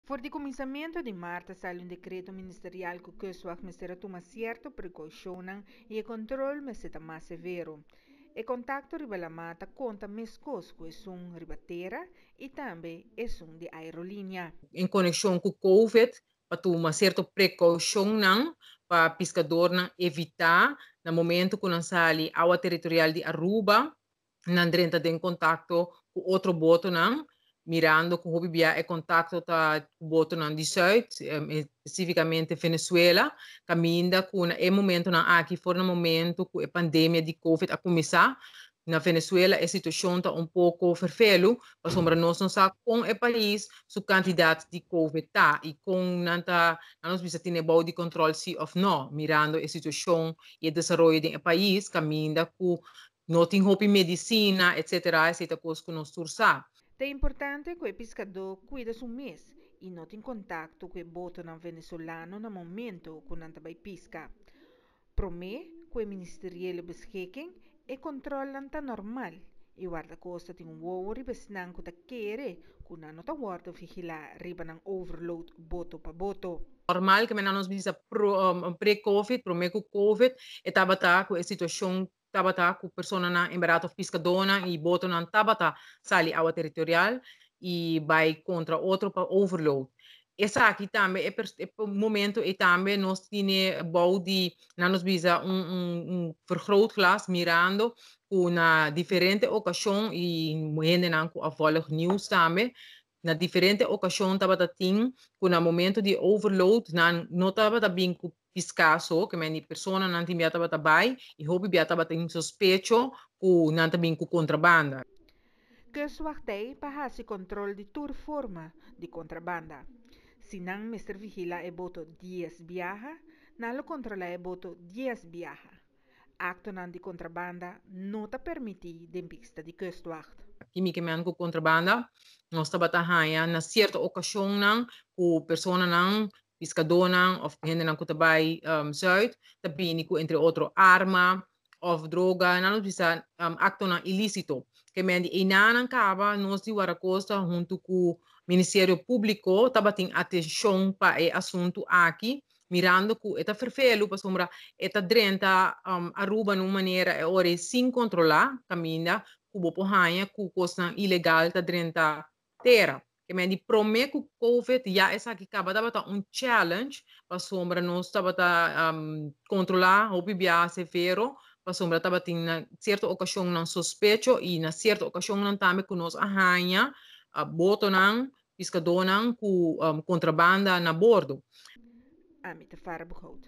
Por el comienzo de marzo sale un decreto ministerial que suave toma cierta precaución y el control me será más severo. El contacto riba la mata conta mes cosco es un ribatera y también es un de aerolínea. Em conexão com o COVID, para tomar uma certa precaução não, para pescador não evitar, no momento que não sai água territorial de Aruba, não entra em contato com outro boto não, mirando com o bibia é contato tá com o boto não de Sul, especificamente Venezuela, caminha com é momento não aqui for no momento que a pandemia de COVID a começar. Na Venezuela, a situação está um pouco fervelo, mas nós não sabemos com o país, sua quantidade de COVID tá, e com nanta, nós precisamos ter bom de controle se ou não, mirando a situação e o desenvolvimento do país, caminha com não tem roupa medicina, etc., essa coisa que nós sursa. É importante que o pescador cuide su mês e não tem contato com o boto venezuelano no momento que não vai pescar. Promete que o ministerial beschikking e controlan ta normal. E guarda-costa tem uovo ribesnan que ta quere que não ta guarda vigilar riba ng overload boto pa boto. Normal que nós bisa pre-COVID, pro COVID, e tabata com a situação tabata com pessoa na embarato pescadora e boto na tabata sali água territorial e vai contra outro para overload. Essa aqui também é momento e também nós temos bom de nós bisa um vergrootglas mirando com na diferente ocasião e gente não com a volg news também na diferente ocasião tabata ting kuna momento de overload na nota bata bem com piscaso que meni persona não tem biata bata bai e hobby biata bata em sospecho ku não também com contrabanda. Que suachtei para se controle de toda forma de contrabanda. Se não mestre vigila e boto 10 viaja, não lo controla e boto 10 viaja. Acto nan de contrabanda não te permite de pista de kustwacht. Kimi que men com contrabanda nós tabata haya na certa ocasião não ku persona não pescador não of gente não kutabai zuid também ku entre outro arma of droga não bisa acto não ilícito que men di inanan kaba nós di Waracosta junto com Ministério Público tabating atenção para o assunto aqui mirando que eta fervelo para sombra eta drenta Aruba numa maneira é ora sem controlar caminha kubo pohanya ku kosna ilegal ta drenta terra. Que me di prome ku COVID ya esa que acaba da um challenge pa sombra nós tava controlar o bibia severo pa sombra tava tin na certa ocasião não sospecho e na certa ocasião não também que nós arranha a boto não pescador não ku contrabanda na bordo. Amit de farbehoud.